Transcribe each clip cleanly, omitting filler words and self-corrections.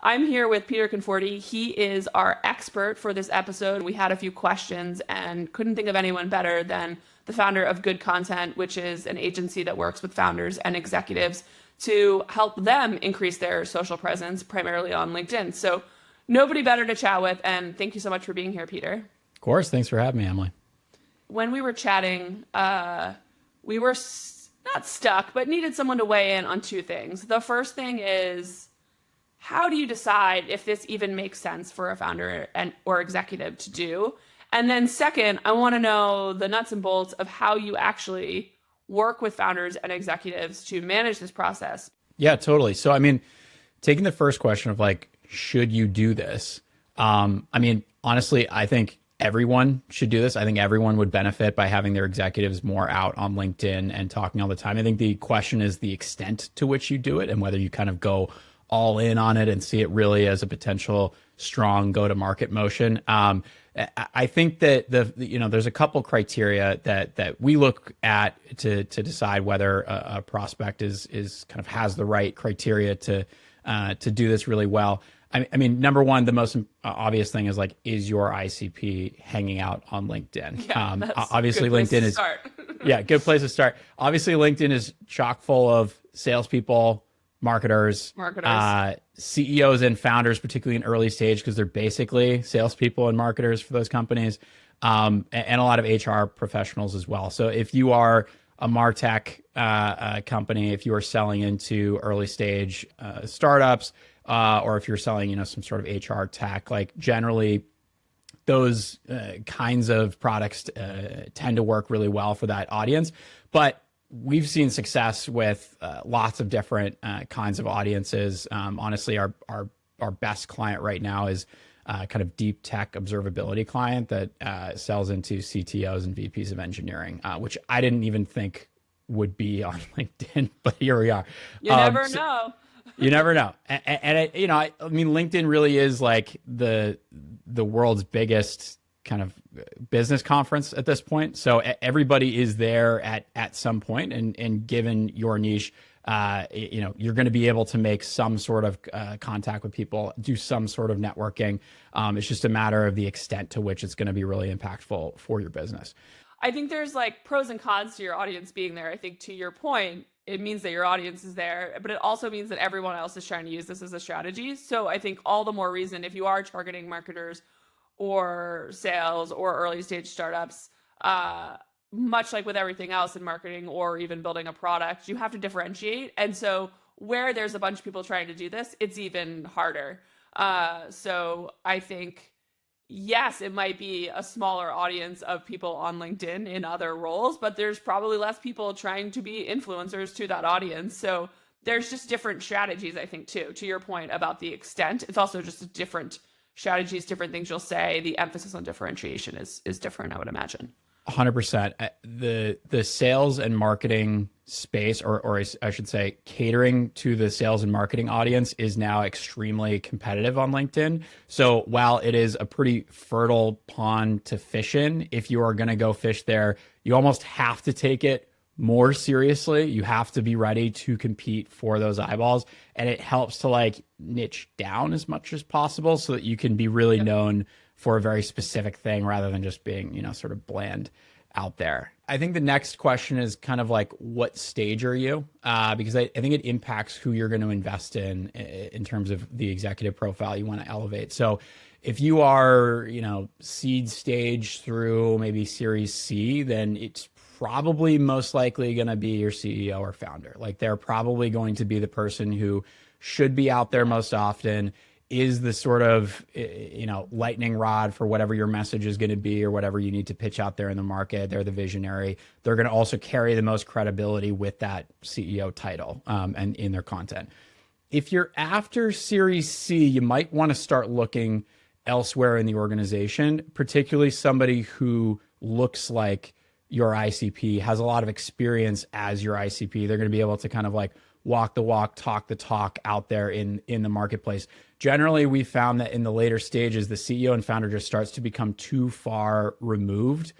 I'm here with Peter Conforti. He is our expert for this episode. We had a few questions and couldn't think of anyone better than the founder of Good Content, which is an agency that works with founders and executives to help them increase their social presence, primarily on LinkedIn. So nobody better to chat with. And thank you so much for being here, Peter. Of course. Thanks for having me, Emily. When we were chatting, we were not stuck, but needed someone to weigh in on two things. The first thing is, how do you decide if this even makes sense for a founder or executive to do? And then second, I want to know the nuts and bolts of how you actually work with founders and executives to manage this process. Yeah, totally. So, I mean, taking the first question of like, should you do this? Honestly, I think everyone should do this. I think everyone would benefit by having their executives more out on LinkedIn and talking all the time. I think the question is the extent to which you do it and whether you kind of go all in on it and see it really as a potential strong go-to-market motion. I think that there's a couple criteria that we look at to decide whether a prospect is kind of has the right criteria to do this really well. I mean, number one, the most obvious thing is like, is your ICP hanging out on LinkedIn? Yeah, obviously, LinkedIn is yeah, good place to start. Obviously, LinkedIn is chock full of salespeople, marketers, CEOs and founders, particularly in early stage, because they're basically salespeople and marketers for those companies, and a lot of HR professionals as well. So if you are a MarTech company, if you are selling into early stage startups, or if you're selling, some sort of HR tech, like generally those kinds of products tend to work really well for that audience. But we've seen success with lots of different kinds of audiences. Honestly, our best client right now is kind of deep tech observability client that sells into CTOs and VPs of engineering, which I didn't even think would be on LinkedIn, but here we are. You never know. You never know. And I mean, LinkedIn really is like the world's biggest kind of business conference at this point. So everybody is there at some point, and given your niche, you're going to be able to make some sort of contact with people, do some sort of networking. It's just a matter of the extent to which it's going to be really impactful for your business. I think there's like pros and cons to your audience being there. I think to your point, it means that your audience is there, but it also means that everyone else is trying to use this as a strategy. So I think all the more reason, if you are targeting marketers or sales or early stage startups, much like with everything else in marketing or even building a product, you have to differentiate. And so where there's a bunch of people trying to do this, it's even harder. So I think, yes, it might be a smaller audience of people on LinkedIn in other roles, but there's probably less people trying to be influencers to that audience. So there's just different strategies, I think, too. To your point about the extent, it's also just different strategies, different things you'll say. The emphasis on differentiation is different, I would imagine. 100%. The sales and marketing space, or I should say catering to the sales and marketing audience, is now extremely competitive on LinkedIn. So while it is a pretty fertile pond to fish in, if you are going to go fish there, you almost have to take it more seriously. You have to be ready to compete for those eyeballs. And it helps to like niche down as much as possible so that you can be really known for a very specific thing rather than just being, sort of bland out there. I think the next question is kind of like, what stage are you? Because I think it impacts who you're going to invest in terms of the executive profile you want to elevate. So if you are, seed stage through maybe Series C, then it's probably most likely going to be your CEO or founder. Like they're probably going to be the person who should be out there most often, is the sort of, lightning rod for whatever your message is going to be or whatever you need to pitch out there in the market. They're the visionary. They're going to also carry the most credibility with that CEO title and in their content. If you're after Series C, you might want to start looking elsewhere in the organization, particularly somebody who looks like your ICP, has a lot of experience as your ICP. They're going to be able to kind of like walk the walk, talk the talk out there in the marketplace. Generally, we found that in the later stages, the CEO and founder just starts to become too far removed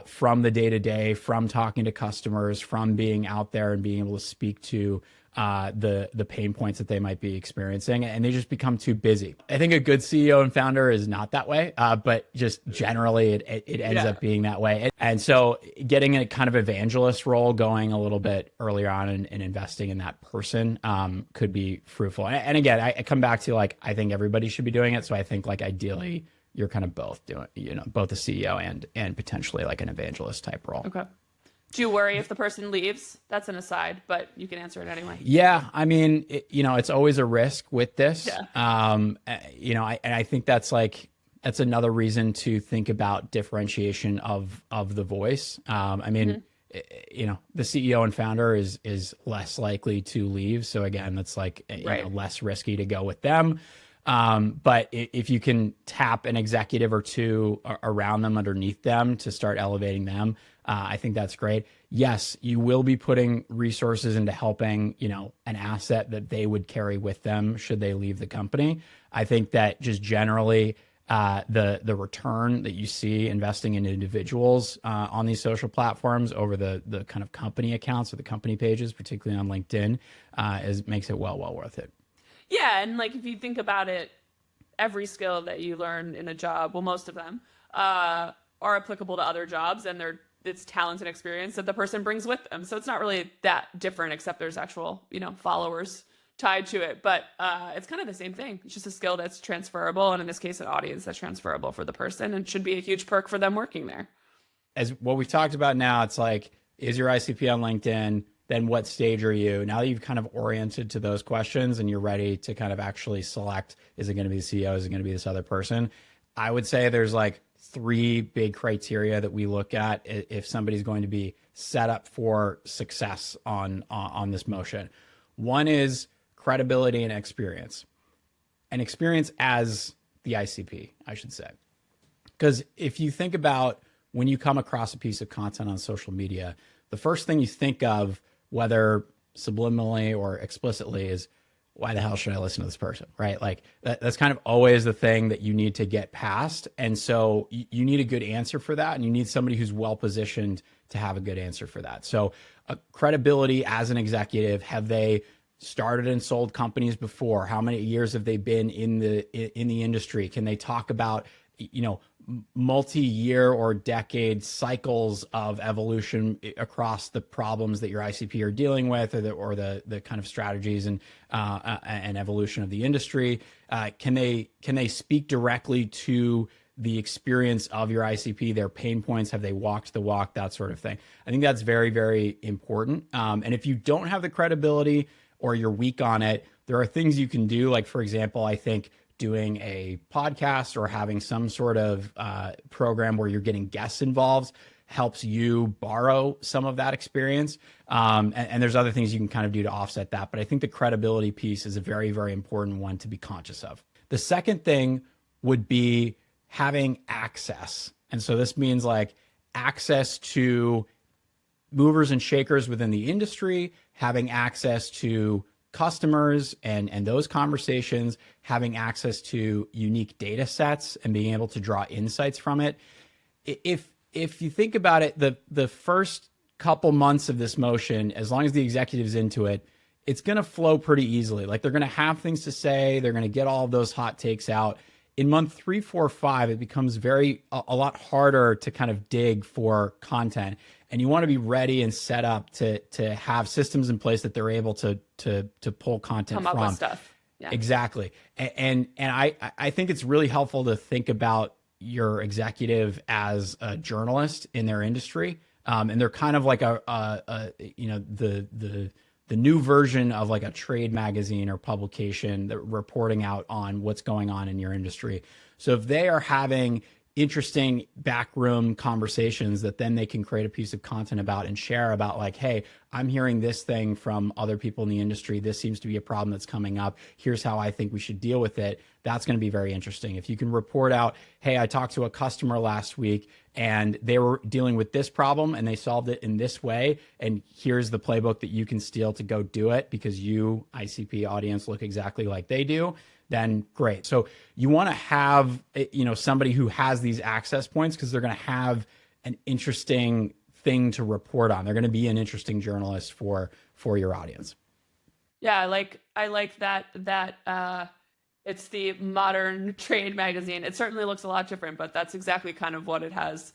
from the day to day, from talking to customers, from being out there and being able to speak to the pain points that they might be experiencing, and they just become too busy. I think a good CEO and founder is not that way, but just generally it ends up being that way. And so getting a kind of evangelist role going a little bit earlier on and investing in that person could be fruitful. And again, I come back to like, I think everybody should be doing it. So I think like ideally you're kind of both doing, both a CEO and potentially like an evangelist type role. Okay. Do you worry if the person leaves? That's an aside, but you can answer it anyway. Yeah, I mean, it's always a risk with this. Yeah. I think that's another reason to think about differentiation of the voice. I mean, the CEO and founder is less likely to leave. So again, that's like less risky to go with them. But if you can tap an executive or two around them, underneath them to start elevating them, I think that's great. Yes, you will be putting resources into helping, an asset that they would carry with them should they leave the company. I think that just generally, the return that you see investing in individuals on these social platforms over the kind of company accounts or the company pages, particularly on LinkedIn, makes it well worth it. Yeah, and like if you think about it, every skill that you learn in a job, well, most of them are applicable to other jobs, and it's talent and experience that the person brings with them. So it's not really that different, except there's actual, followers tied to it. But it's kind of the same thing. It's just a skill that's transferable, and in this case, an audience that's transferable for the person, and should be a huge perk for them working there. As what we've talked about now, it's like, is your ICP on LinkedIn? Then what stage are you? Now that you've kind of oriented to those questions and you're ready to kind of actually select, is it going to be the CEO? Is it going to be this other person? I would say there's like 3 big criteria that we look at if somebody's going to be set up for success on this motion. One is credibility and experience. And experience as the ICP, I should say. Because if you think about when you come across a piece of content on social media, the first thing you think of, whether subliminally or explicitly, is why the hell should I listen to this person, right? Like that's kind of always the thing that you need to get past. And so you need a good answer for that. And you need somebody who's well-positioned to have a good answer for that. So credibility as an executive, have they started and sold companies before? How many years have they been in the industry? Can they talk about, multi-year or decade cycles of evolution across the problems that your ICP are dealing with, or the kind of strategies and evolution of the industry? Can they speak directly to the experience of your ICP, their pain points? Have they walked the walk? That sort of thing. I think that's very, very important. And if you don't have the credibility or you're weak on it, there are things you can do. Like, for example, I think doing a podcast or having some sort of program where you're getting guests involved helps you borrow some of that experience. And there's other things you can kind of do to offset that. But I think the credibility piece is a very, very important one to be conscious of. The second thing would be having access. And so this means like access to movers and shakers within the industry, having access to customers and those conversations, having access to unique data sets and being able to draw insights from it. If you think about it, the first couple months of this motion, as long as the executive's into it, it's going to flow pretty easily. Like they're going to have things to say. They're going to get all of those hot takes out. In month 3, 4, 5, it becomes a lot harder to kind of dig for content. And you want to be ready and set up to have systems in place that they're able to pull content from. Come up with stuff. Yeah. Exactly. And I think it's really helpful to think about your executive as a journalist in their industry. And they're kind of like the new version of like a trade magazine or publication that reporting out on what's going on in your industry. So if they are having interesting backroom conversations that then they can create a piece of content about and share about, like, hey, I'm hearing this thing from other people in the industry. This seems to be a problem that's coming up. Here's how I think we should deal with it. That's going to be very interesting. If you can report out, hey, I talked to a customer last week and they were dealing with this problem and they solved it in this way, and here's the playbook that you can steal to go do it because you, ICP audience, look exactly like they do, then great. So you want to have, somebody who has these access points because they're going to have an interesting thing to report on. They're going to be an interesting journalist for your audience. Yeah, I like that it's the modern trade magazine. It certainly looks a lot different, but that's exactly kind of what it has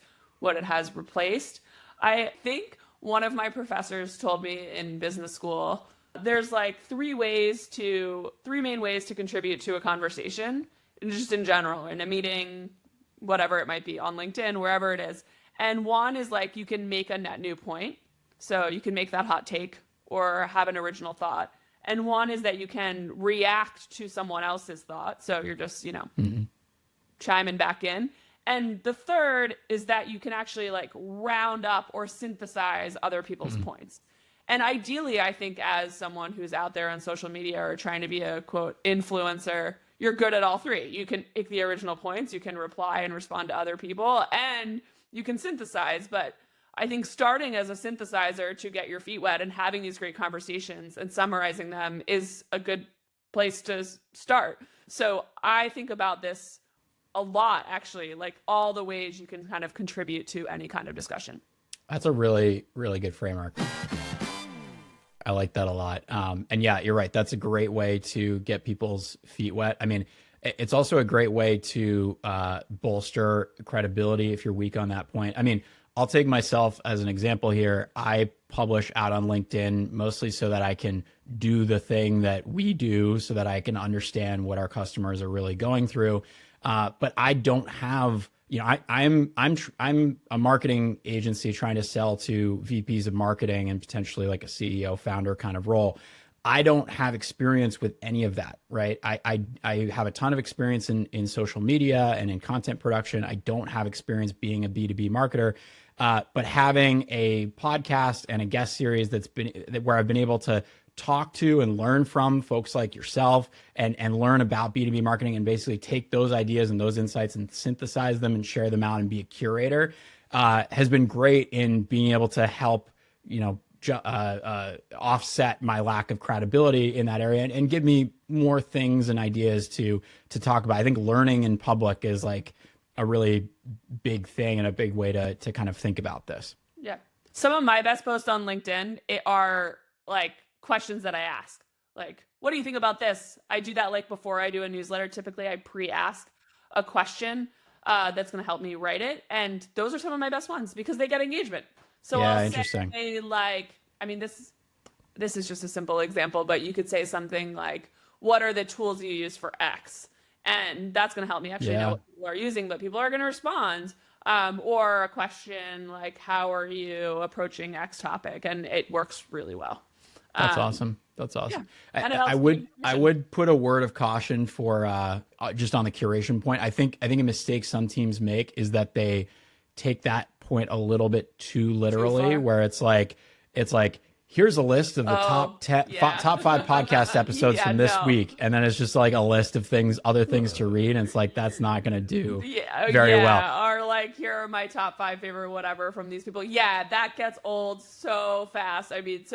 replaced. I think one of my professors told me in business school there's like three main ways to contribute to a conversation, just in general, in a meeting, whatever it might be, on LinkedIn, wherever it is. And one is like you can make a net new point. So you can make that hot take or have an original thought. And one is that you can react to someone else's thought. So you're just, chiming back in. And the third is that you can actually like round up or synthesize other people's points. And ideally, I think as someone who's out there on social media or trying to be a quote influencer, you're good at all three. You can make the original points, you can reply and respond to other people, and you can synthesize. But I think starting as a synthesizer to get your feet wet and having these great conversations and summarizing them is a good place to start. So I think about this a lot, actually, like all the ways you can kind of contribute to any kind of discussion. That's a really, really good framework. I like that a lot. And yeah, you're right. That's a great way to get people's feet wet. I mean, it's also a great way to bolster credibility if you're weak on that point. I mean, I'll take myself as an example here. I publish out on LinkedIn mostly so that I can do the thing that we do so that I can understand what our customers are really going through. But I don't have, I'm a marketing agency trying to sell to VPs of marketing and potentially like a CEO founder kind of role. I don't have experience with any of that, right? I have a ton of experience in social media and in content production. I don't have experience being a B2B marketer, but having a podcast and a guest series where I've been able to talk to and learn from folks like yourself and learn about B2B marketing and basically take those ideas and those insights and synthesize them and share them out and be a curator has been great in being able to help, offset my lack of credibility in that area and give me more things and ideas to talk about. I think learning in public is like a really big thing and a big way to kind of think about this. Yeah. Some of my best posts on LinkedIn are like questions that I ask. Like, what do you think about this? I do that like before I do a newsletter. Typically, I pre-ask a question that's going to help me write it. And those are some of my best ones because they get engagement. So yeah, I'll interesting. say like, I mean, this is just a simple example, but you could say something like, what are the tools you use for X? And that's going to help me actually know what people are using, but people are going to respond. Or a question like, how are you approaching X topic? And it works really well. That's awesome. That's awesome. Yeah. I would put a word of caution for just on the curation point. I think a mistake some teams make is that they take that point a little bit too literally, where it's like here's a list of the top 5 podcast episodes from this week, and then it's just like a list of other things to read, and it's like that's not going to do very well. Or like, here are my top 5 favorite whatever from these people. Yeah, that gets old so fast. I mean,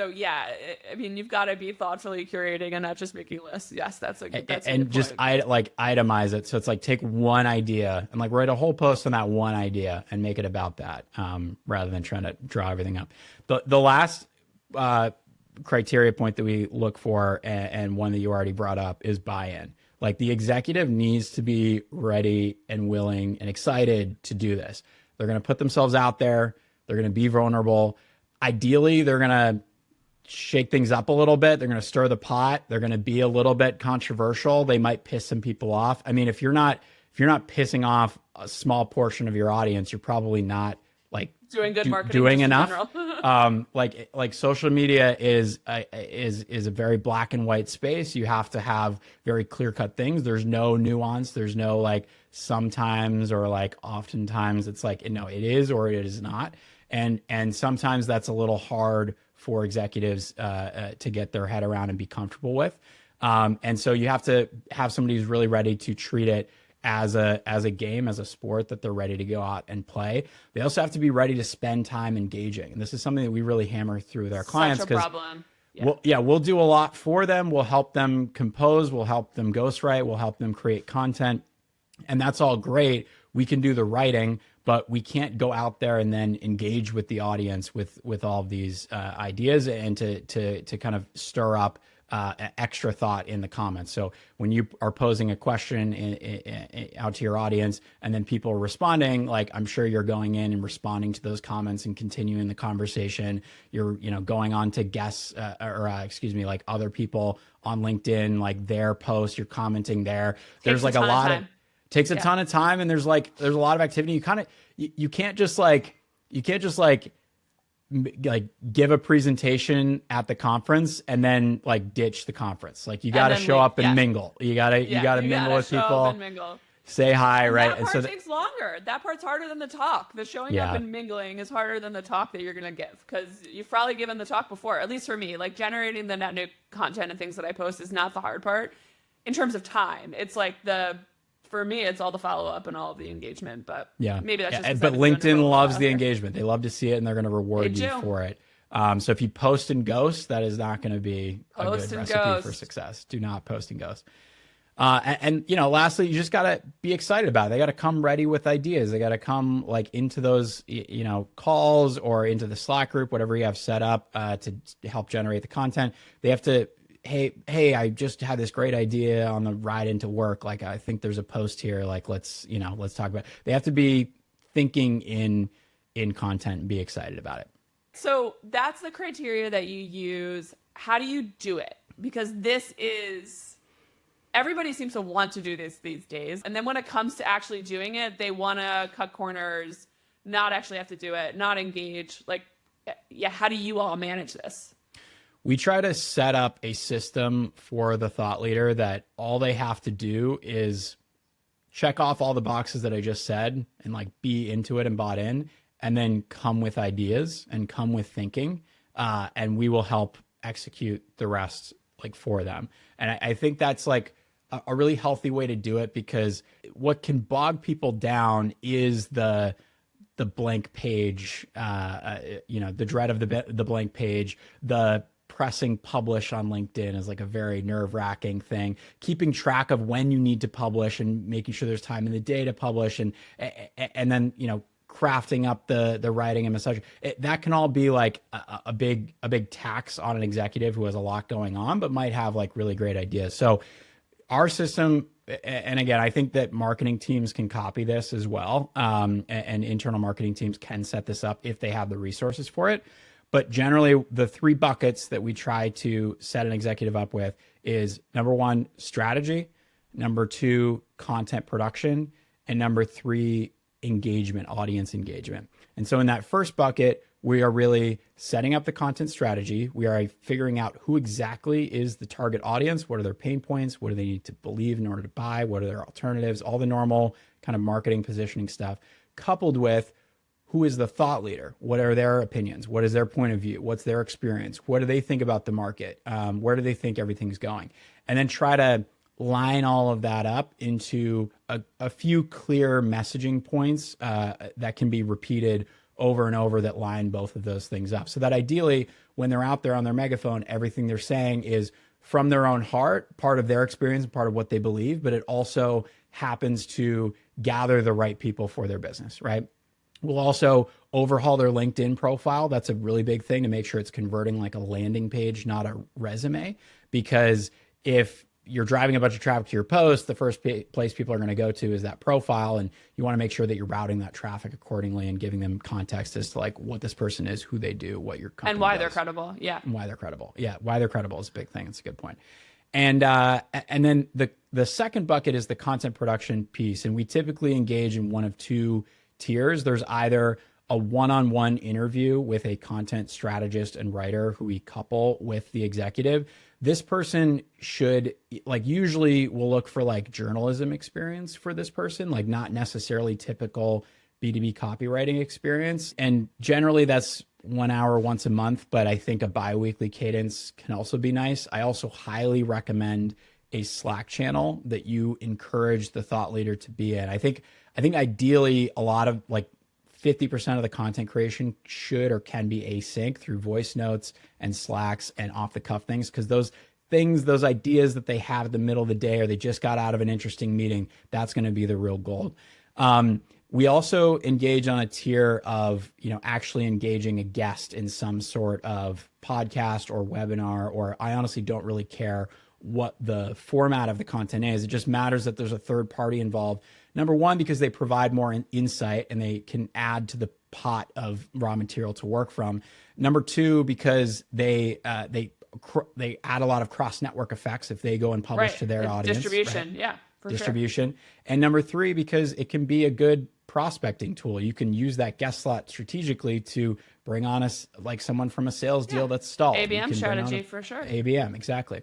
you've got to be thoughtfully curating and not just making lists. Yes, that's a good itemize it. So it's like take one idea and like write a whole post on that one idea and make it about that, rather than trying to draw everything up. The last criteria point that we look for, and one that you already brought up, is buy-in. Like the executive needs to be ready and willing and excited to do this. They're going to put themselves out there. They're going to be vulnerable. Ideally, they're going to shake things up a little bit. They're going to stir the pot. They're going to be a little bit controversial. They might piss some people off. I mean, if you're not pissing off a small portion of your audience, you're probably not like doing good marketing, doing enough. Like social media is a very black and white space. You have to have very clear cut things. There's no nuance. There's no like sometimes or like oftentimes. It's like, no, it is or it is not. And sometimes that's a little hard for executives to get their head around and be comfortable with. And so you have to have somebody who's really ready to treat it as a game, as a sport that they're ready to go out and play. They also have to be ready to spend time engaging. And this is something that we really hammer through with our clients. Such a problem. We'll do a lot for them. We'll help them compose. We'll help them ghostwrite. We'll help them create content. And that's all great. We can do the writing, but we can't go out there and then engage with the audience with all of these ideas and to kind of stir up extra thought in the comments. So when you are posing a question out to your audience and then people are responding, like I'm sure you're going in and responding to those comments and continuing the conversation. You're, going on to guests like other people on LinkedIn, like their posts, you're commenting there. There's like a lot of takes a ton of time, and there's a lot of activity. You can't just give a presentation at the conference and then like ditch the conference. Like you got to show up and mingle. You got to mingle with people. Say hi, and right? That part takes longer. That part's harder than the talk. The showing up and mingling is harder than the talk that you're going to give, because you've probably given the talk before. At least for me, like generating the net new content and things that I post is not the hard part in terms of time. It's like for me, it's all the follow-up and all of the engagement, but maybe that's just but LinkedIn loves the engagement. They love to see it, and they're going to reward you for it. So if you post and ghost, that is not going to be a good recipe for success. Do not post and ghost. Lastly, you just got to be excited about it. They got to come ready with ideas. They got to come like into those, calls or into the Slack group, whatever you have set up to help generate the content. They have to, hey, I just had this great idea on the ride into work. Like, I think there's a post here. Like, let's talk about it. They have to be thinking in content and be excited about it. So that's the criteria that you use. How do you do it? Because everybody seems to want to do this these days. And then when it comes to actually doing it, they want to cut corners, not actually have to do it, not engage. Like, how do you all manage this? We try to set up a system for the thought leader that all they have to do is check off all the boxes that I just said and like be into it and bought in, and then come with ideas and come with thinking. And we will help execute the rest like for them. And I think that's like a really healthy way to do it, because what can bog people down is the blank page, the dread of the blank page, the pressing publish on LinkedIn is like a very nerve-wracking thing. Keeping track of when you need to publish and making sure there's time in the day to publish, and then crafting up the writing and massage. That can all be like a big tax on an executive who has a lot going on but might have like really great ideas. So our system, and again, I think that marketing teams can copy this as well, and internal marketing teams can set this up if they have the resources for it. But generally, the 3 buckets that we try to set an executive up with is number 1, strategy, number 2, content production, and number 3, engagement, audience engagement. And so in that first bucket, we are really setting up the content strategy. We are figuring out who exactly is the target audience. What are their pain points? What do they need to believe in order to buy? What are their alternatives? All the normal kind of marketing positioning stuff, coupled with who is the thought leader? What are their opinions? What is their point of view? What's their experience? What do they think about the market? Where do they think everything's going? And then try to line all of that up into a few clear messaging points that can be repeated over and over that line both of those things up. So that ideally, when they're out there on their megaphone, everything they're saying is from their own heart, part of their experience, part of what they believe, but it also happens to gather the right people for their business, right? We'll also overhaul their LinkedIn profile. That's a really big thing to make sure it's converting like a landing page, not a resume. Because if you're driving a bunch of traffic to your post, the first place people are going to go to is that profile. And you want to make sure that you're routing that traffic accordingly and giving them context as to like what this person is, who they do, what your company and why does. They're credible. Yeah. And why they're credible. Yeah. Why they're credible is a big thing. It's a good point. And then the second bucket is the content production piece. And we typically engage in one of 2 tiers. There's either a one-on-one interview with a content strategist and writer who we couple with the executive. This person should, like, usually we'll look for like journalism experience for this person, like not necessarily typical B2B copywriting experience. And generally that's 1 hour once a month, but I think a bi-weekly cadence can also be nice. I also highly recommend a Slack channel that you encourage the thought leader to be in. I think ideally a lot of like 50% of the content creation should or can be async through voice notes and Slacks and off the cuff things, because those ideas that they have in the middle of the day, or they just got out of an interesting meeting, that's going to be the real gold. We also engage on a tier of, actually engaging a guest in some sort of podcast or webinar, or I honestly don't really care what the format of the content is. It just matters that there's a third party involved. Number one, because they provide more insight and they can add to the pot of raw material to work from. Number two, because they add a lot of cross network effects if they go and publish to their audience. Distribution, right? yeah, for Distribution. Sure. And number three, because it can be a good prospecting tool. You can use that guest slot strategically to bring on someone from a sales deal that's stalled. ABM strategy for sure. ABM, exactly.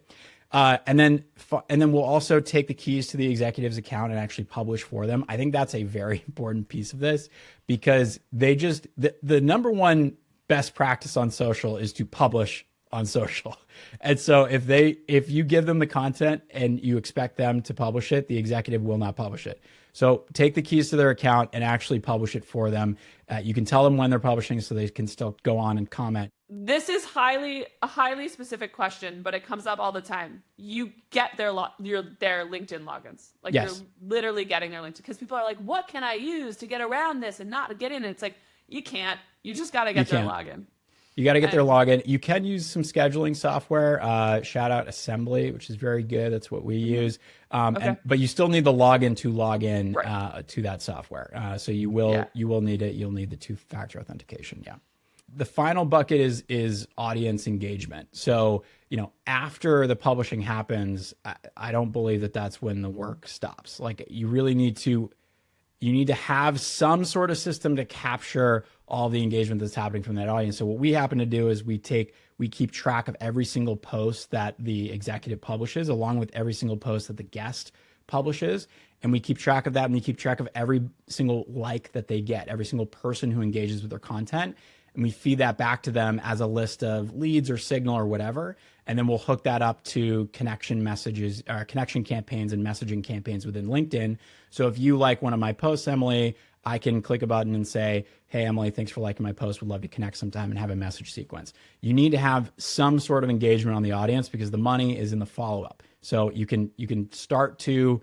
And then we'll also take the keys to the executive's account and actually publish for them. I think that's a very important piece of this, because the number one best practice on social is to publish on social. And so if you give them the content and you expect them to publish it, the executive will not publish it. So take the keys to their account and actually publish it for them. You can tell them when they're publishing so they can still go on and comment. This is a highly specific question, but it comes up all the time. You get their LinkedIn logins. Like, yes. You're literally getting their LinkedIn, because people are like, what can I use to get around this and not get in? And it's like, you can't. You just got to get their login. You got to get their login. You can use some scheduling software. Shout out Assembly, which is very good. That's what we use. But you still need the login to log in to that software. So you will need it. You'll need the two-factor authentication. Yeah. The final bucket is audience engagement. So, after the publishing happens, I don't believe that that's when the work stops. Like, you really need to have some sort of system to capture all the engagement that's happening from that audience. So what we happen to do is we keep track of every single post that the executive publishes, along with every single post that the guest publishes. And we keep track of that, and we keep track of every single like that they get, every single person who engages with their content. And we feed that back to them as a list of leads or signal or whatever. And then we'll hook that up to connection messages, or connection campaigns and messaging campaigns within LinkedIn. So if you like one of my posts, Emily, I can click a button and say, hey, Emily, thanks for liking my post. Would love to connect sometime, and have a message sequence. You need to have some sort of engagement on the audience, because the money is in the follow-up. So you can start to,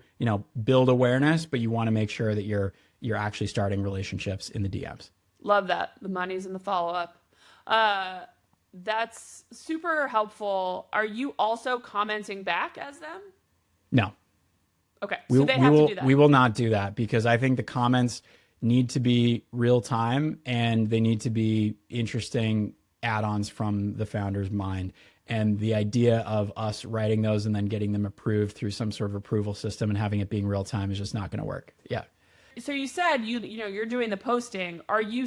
build awareness, but you want to make sure that you're actually starting relationships in the DMs. Love that. The money's in the follow-up. That's super helpful. Are you also commenting back as them? No. Okay. So they have to do that. We will not do that, because I think the comments need to be real time, and they need to be interesting add-ons from the founder's mind. And the idea of us writing those and then getting them approved through some sort of approval system and having it being real time is just not going to work. Yeah. So you said you're doing the posting. Are you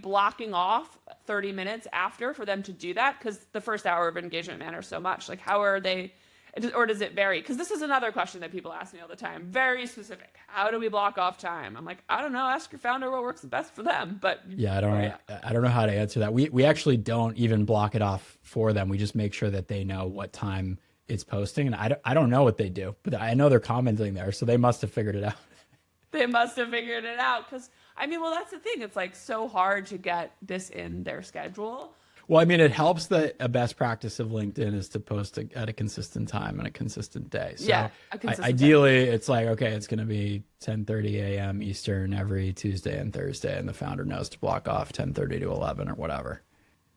blocking off 30 minutes after for them to do that? Because the first hour of engagement matters so much. Like, how are they, or does it vary? Because this is another question that people ask me all the time. Very specific. How do we block off time? I'm like, I don't know. Ask your founder what works best for them. But yeah, I don't know how to answer that. We actually don't even block it off for them. We just make sure that they know what time it's posting. And I don't know what they do, but I know they're commenting there, so they must have figured it out. They must have figured it out, because that's the thing. It's like so hard to get this in their schedule. Well, it helps that a best practice of LinkedIn is to post at a consistent time and a consistent day. So ideally, it's like, okay, it's going to be 10:30 a.m. Eastern every Tuesday and Thursday, and the founder knows to block off 10:30 to 11 or whatever.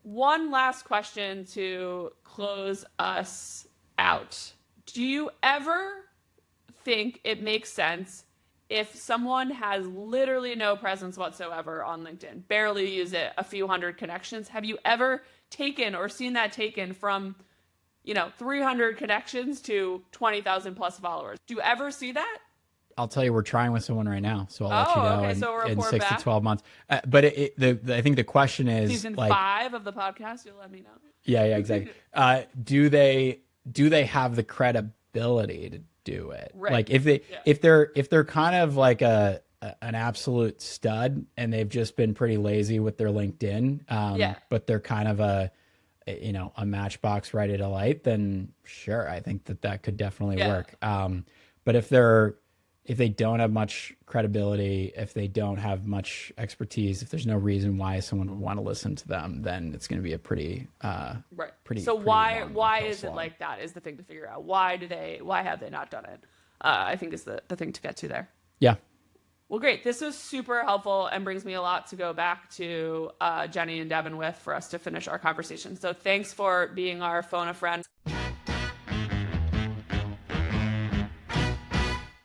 One last question to close us out. Do you ever think it makes sense if someone has literally no presence whatsoever on LinkedIn, barely use it, a few hundred connections? Have you ever taken or seen that taken from, 300 connections to 20,000 plus followers? Do you ever see that? I'll tell you, we're trying with someone right now, so I'll let you know in 6 to 12 months. But I think the question is, season 5 of the podcast, you'll let me know. Yeah, exactly. Do they have the credibility to do it? Right. Like, if they're kind of like an absolute stud, and they've just been pretty lazy with their LinkedIn, but they're kind of a matchbox ready to light, then sure, I think that could definitely work. But if they don't have much credibility, if they don't have much expertise, if there's no reason why someone would want to listen to them, then it's going to be a pretty. So why is it like that is the thing to figure out. Why have they not done it? I think is the thing to get to there. Yeah. Well, great. This was super helpful and brings me a lot to go back to Jenny and Devin with for us to finish our conversation. So thanks for being our phone a friend.